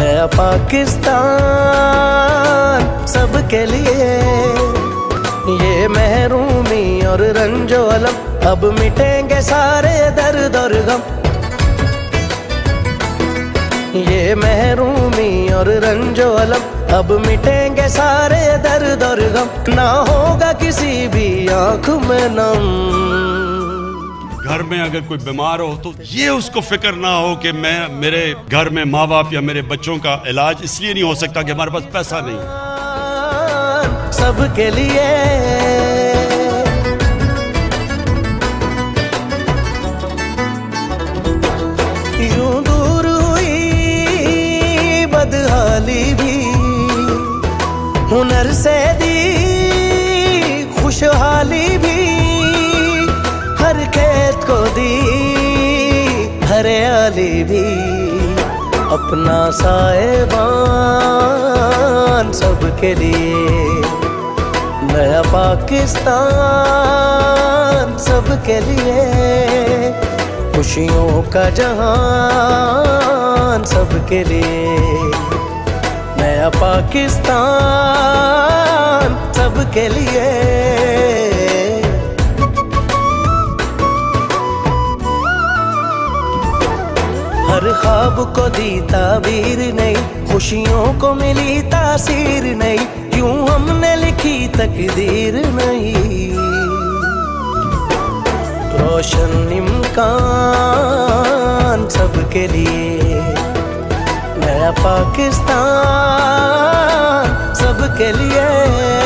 नया पाकिस्तान सबके लिए। ये महरूमी और रंजो अलम, अब मिटेंगे सारे दर्द और गम। ये महरूमी और रंजो अलम, अब मिटेंगे सारे दर्द और गम। ना होगा किसी भी आँख में नम। घर में अगर कोई बीमार हो तो ये उसको फिक्र ना हो कि मेरे घर में माँ बाप या मेरे बच्चों का इलाज इसलिए नहीं हो सकता कि हमारे पास पैसा नहीं। सबके लिए यूं दूर हुई बदहाली भी, हुनर से दी खुशहाली भी। हर खेत को दी हरियाली भी, अपना साएबान सबके लिए। नया पाकिस्तान सबके लिए, खुशियों का जहान सबके लिए। नया पाकिस्तान सबके लिए। हर ख्वाब को दी ताबीर नहीं, खुशियों को मिली तासीर नहीं। यूं हमने लिखी तकदीर नहीं, रोशन इम्कान सबके लिए। नया पाकिस्तान सबके लिए।